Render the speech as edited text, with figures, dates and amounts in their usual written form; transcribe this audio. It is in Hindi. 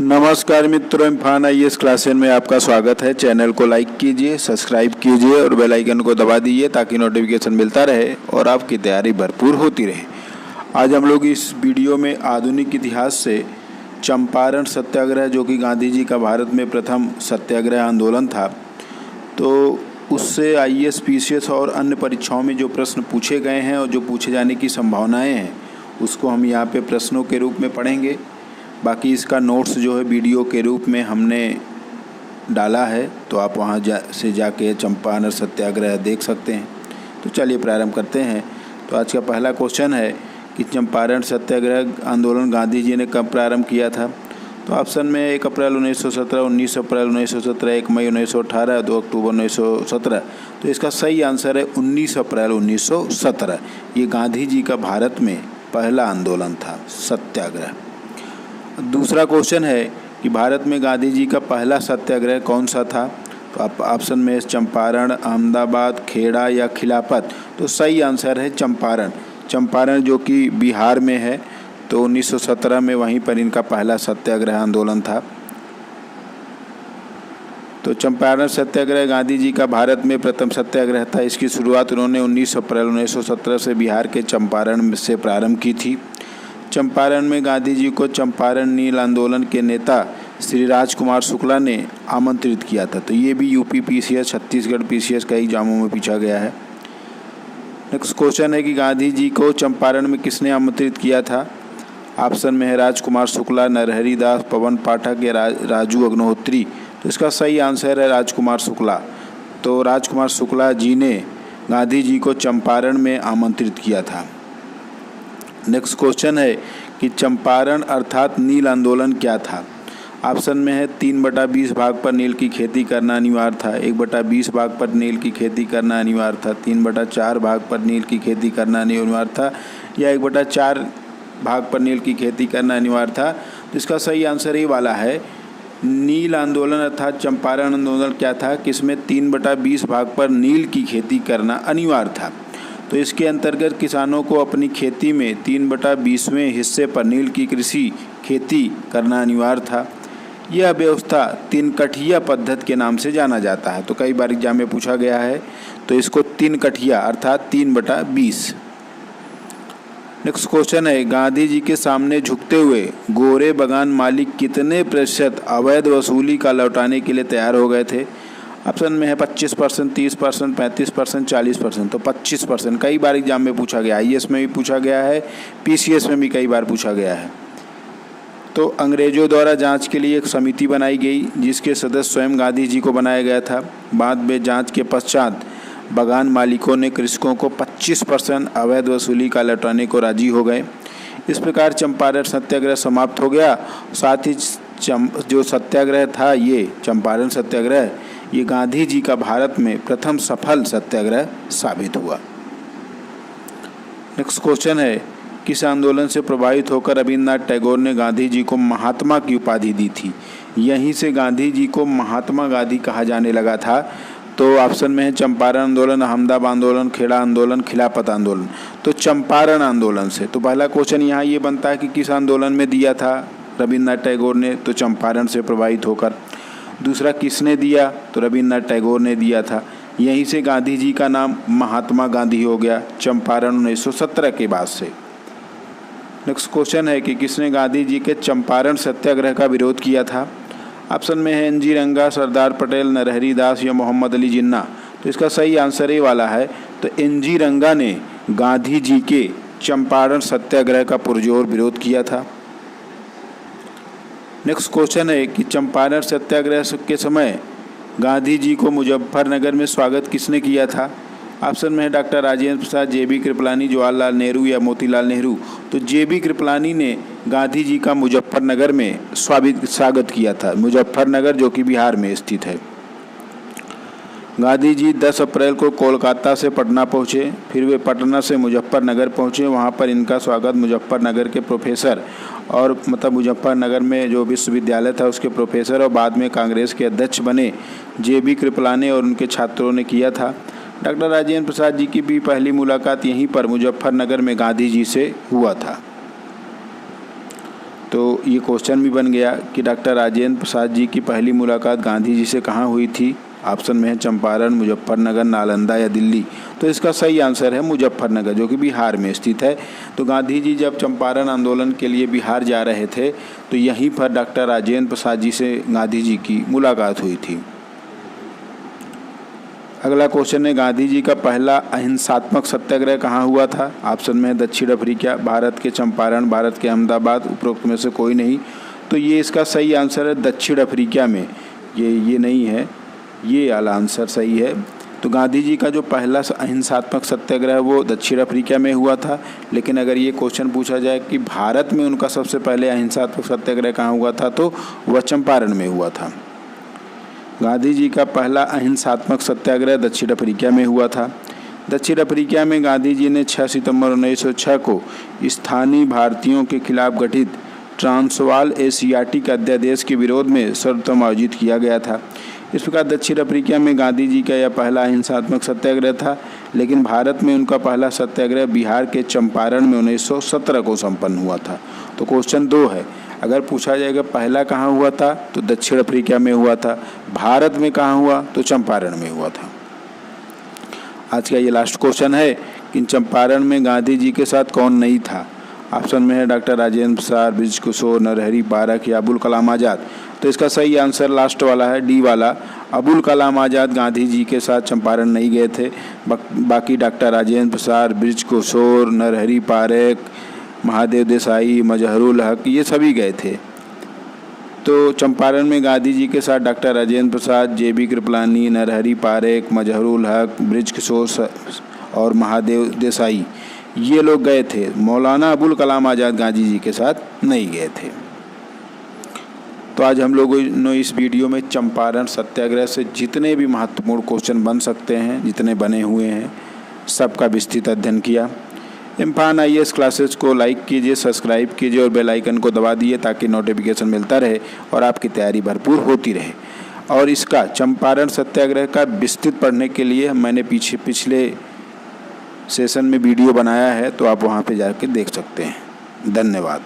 नमस्कार मित्रों, इम्फान IAS क्लासेस में आपका स्वागत है। चैनल को लाइक कीजिए, सब्सक्राइब कीजिए और बेल आइकन को दबा दीजिए ताकि नोटिफिकेशन मिलता रहे और आपकी तैयारी भरपूर होती रहे। आज हम लोग इस वीडियो में आधुनिक इतिहास से चंपारण सत्याग्रह, जो कि गांधी जी का भारत में प्रथम सत्याग्रह आंदोलन था, तो उससे IAS, PCS और अन्य परीक्षाओं में जो प्रश्न पूछे गए हैं और जो पूछे जाने की संभावनाएँ हैं, उसको हम यहाँ पर प्रश्नों के रूप में पढ़ेंगे। बाकी इसका नोट्स जो है वीडियो के रूप में हमने डाला है, तो आप वहाँ से जाके चंपारण सत्याग्रह देख सकते हैं। तो चलिए प्रारंभ करते हैं। तो आज का पहला क्वेश्चन है कि चंपारण सत्याग्रह आंदोलन गांधी जी ने कब प्रारंभ किया था। तो ऑप्शन में 1 अप्रैल 1917, 19 अप्रैल 1917, 1 मई 1918, 2 अक्टूबर 1917। तो इसका सही आंसर है 19 अप्रैल 1917। ये गांधी जी का भारत में पहला आंदोलन था, सत्याग्रह। दूसरा क्वेश्चन है कि भारत में गांधी जी का पहला सत्याग्रह कौन सा था। तो आप ऑप्शन में चंपारण, अहमदाबाद, खेड़ा या खिलाफत। तो सही आंसर है चंपारण। चंपारण जो कि बिहार में है, तो 1917 में वहीं पर इनका पहला सत्याग्रह आंदोलन था। तो चंपारण सत्याग्रह गांधी जी का भारत में प्रथम सत्याग्रह था। इसकी शुरुआत उन्होंने 19 अप्रैल 1917 से बिहार के चंपारण से प्रारंभ की थी। चंपारण में गांधी जी को चंपारण नील आंदोलन के नेता श्री राजकुमार शुक्ला ने आमंत्रित किया था। तो ये भी UP PCS, छत्तीसगढ़ PCS कई एग्जामों में पूछा गया है। नेक्स्ट क्वेश्चन है कि गांधी जी को चंपारण में किसने आमंत्रित किया था। ऑप्शन में है राजकुमार शुक्ला, नरहरि दास, पवन पाठक या राजू अग्निहोत्री। तो इसका सही आंसर है राजकुमार शुक्ला। तो राजकुमार शुक्ला जी ने गांधी जी को चंपारण में आमंत्रित किया था। नेक्स्ट क्वेश्चन है कि चंपारण अर्थात नील आंदोलन क्या था। ऑप्शन में है 3/20 भाग पर नील की खेती करना अनिवार्य था, 1/20 भाग पर नील की खेती करना अनिवार्य था, 3/4 भाग पर नील की खेती करना अनिवार्य था या 1/4 भाग पर नील की खेती करना अनिवार्य था। तो इसका सही आंसर ये वाला है। नील आंदोलन अर्थात चंपारण आंदोलन क्या था कि इसमें 3/20 भाग पर नील की खेती करना अनिवार्य था। तो इसके अंतर्गत किसानों को अपनी खेती में 3/20वें हिस्से पर नील की कृषि खेती करना अनिवार्य था। यह व्यवस्था 3 कठिया पद्धति के नाम से जाना जाता है। तो कई बार एग्जाम में पूछा गया है, तो इसको 3 कठिया अर्थात 3/20। नेक्स्ट क्वेश्चन है गांधी जी के सामने झुकते हुए गोरे बागान मालिक कितने प्रतिशत अवैध वसूली का लौटाने के लिए तैयार हो गए थे। ऑप्शन में है 25%, 30%, 35%, 40%। तो 25%। कई बार एग्जाम में पूछा गया, IAS में भी पूछा गया है, PCS में भी कई बार पूछा गया है। तो अंग्रेजों द्वारा जांच के लिए एक समिति बनाई गई, जिसके सदस्य स्वयं गांधी जी को बनाया गया था। बाद में जांच के पश्चात बागान मालिकों ने कृषकों को 25% अवैध वसूली का लौटाने को राजी हो गए। इस प्रकार चंपारण सत्याग्रह समाप्त हो गया। साथ ही जो सत्याग्रह था, ये चंपारण सत्याग्रह, ये गांधी जी का भारत में प्रथम सफल सत्याग्रह साबित हुआ। नेक्स्ट क्वेश्चन है किस आंदोलन से प्रभावित होकर रविन्द्रनाथ टैगोर ने गांधी जी को महात्मा की उपाधि दी थी। यहीं से गांधी जी को महात्मा गांधी कहा जाने लगा था। तो ऑप्शन में है चंपारण आंदोलन, अहमदाबाद आंदोलन, खेड़ा आंदोलन, खिलाफत आंदोलन। तो चंपारण आंदोलन से। तो पहला क्वेश्चन यहाँ ये बनता है कि किस आंदोलन में दिया था रविन्द्रनाथ टैगोर ने। तो चंपारण से प्रभावित होकर। दूसरा किसने दिया, तो रविन्द्रनाथ टैगोर ने दिया था। यहीं से गांधी जी का नाम महात्मा गांधी हो गया चंपारण 1917 के बाद से। नेक्स्ट क्वेश्चन है कि किसने गांधी जी के चंपारण सत्याग्रह का विरोध किया था। ऑप्शन में है NG रंगा, सरदार पटेल, नरहरि दास या मोहम्मद अली जिन्ना। तो इसका सही आंसर ये वाला है। तो NG रंगा ने गांधी जी के चंपारण सत्याग्रह का पुरजोर विरोध किया था। नेक्स्ट क्वेश्चन है कि चंपारण सत्याग्रह के समय गांधी जी को मुजफ्फरनगर में स्वागत किसने किया था। ऑप्शन में है डॉक्टर राजेंद्र प्रसाद, JB कृपलानी, जवाहरलाल नेहरू या मोतीलाल नेहरू। तो JB कृपलानी ने गांधी जी का मुजफ्फरनगर में स्वागत किया था। मुजफ्फरनगर जो कि बिहार में स्थित है। गांधी जी 10 अप्रैल को कोलकाता से पटना पहुँचे, फिर वे पटना से मुजफ्फरनगर पहुँचे। वहाँ पर इनका स्वागत मुजफ्फरनगर के प्रोफेसर और मुजफ्फरनगर में जो विश्वविद्यालय था उसके प्रोफेसर और बाद में कांग्रेस के अध्यक्ष बने JB कृपलानी और उनके छात्रों ने किया था। डॉक्टर राजेंद्र प्रसाद जी की भी पहली मुलाकात यहीं पर मुजफ्फरनगर में गांधी जी से हुआ था। तो ये क्वेश्चन भी बन गया कि डॉक्टर राजेंद्र प्रसाद जी की पहली मुलाकात गांधी जी से कहाँ हुई थी। ऑप्शन में है चंपारण, मुजफ्फरनगर, नालंदा या दिल्ली। तो इसका सही आंसर है मुजफ्फरनगर, जो कि बिहार में स्थित है। तो गांधी जी जब चंपारण आंदोलन के लिए बिहार जा रहे थे तो यहीं पर डॉक्टर राजेंद्र प्रसाद जी से गांधी जी की मुलाकात हुई थी। अगला क्वेश्चन है गांधी जी का पहला अहिंसात्मक सत्याग्रह कहाँ हुआ था। ऑप्शन में है दक्षिण अफ्रीका, भारत के चंपारण, भारत के अहमदाबाद, उपरोक्त में से कोई नहीं। तो ये इसका सही आंसर है दक्षिण अफ्रीका में। ये नहीं है, ये वाला आंसर सही है। तो गांधी जी का जो पहला अहिंसात्मक सत्याग्रह वो दक्षिण अफ्रीका में हुआ था। लेकिन अगर ये क्वेश्चन पूछा जाए कि भारत में उनका सबसे पहले अहिंसात्मक सत्याग्रह कहाँ हुआ था, तो वह चंपारण में हुआ था। गांधी जी का पहला अहिंसात्मक सत्याग्रह दक्षिण अफ्रीका में हुआ था। दक्षिण अफ्रीका में गांधी जी ने 6 सितंबर 1906 को स्थानीय भारतीयों के खिलाफ गठित ट्रांसवाल एशियाटिक अध्यादेश के विरोध में सर्वोत्तम आयोजित किया गया था। इस प्रकार दक्षिण अफ्रीका में गांधी जी का यह पहला अहिंसात्मक सत्याग्रह था। लेकिन भारत में उनका पहला सत्याग्रह बिहार के चंपारण में 1917 को संपन्न हुआ था। तो क्वेश्चन 2 है, अगर पूछा जाएगा पहला कहाँ हुआ था तो दक्षिण अफ्रीका में हुआ था, भारत में कहाँ हुआ तो चंपारण में हुआ था। आज का ये लास्ट क्वेश्चन है कि चंपारण में गांधी जी के साथ कौन नहीं था। ऑप्शन में है डॉक्टर राजेंद्र प्रसाद, बृज किशोर, नरहरि पारख या अबुल कलाम आज़ाद। तो इसका सही आंसर लास्ट वाला है, डी वाला। अबुल कलाम आज़ाद गांधी जी के साथ चंपारण नहीं गए थे। बाकी डॉक्टर राजेंद्र प्रसाद, बृज किशोर, नरहरि पारख, महादेव देसाई, मजहरुल हक, ये सभी गए थे। तो चंपारण में गांधी जी के साथ डॉक्टर राजेंद्र प्रसाद, जे.बी. कृपलानी, नरहरि पारख, मजहरुल हक, बृज किशोर और महादेव देसाई, ये लोग गए थे। मौलाना अबुल कलाम आज़ाद गांधी जी के साथ नहीं गए थे। तो आज हम लोगों ने इस वीडियो में चंपारण सत्याग्रह से जितने भी महत्वपूर्ण क्वेश्चन बन सकते हैं, जितने बने हुए हैं, सबका विस्तृत अध्ययन किया। इम्फान IAS क्लासेस को लाइक कीजिए, सब्सक्राइब कीजिए और बेल आइकन को दबा दिए ताकि नोटिफिकेशन मिलता रहे और आपकी तैयारी भरपूर होती रहे। और इसका चंपारण सत्याग्रह का विस्तृत पढ़ने के लिए मैंने पिछले सेशन में वीडियो बनाया है, तो आप वहाँ पे जाके देख सकते हैं। धन्यवाद।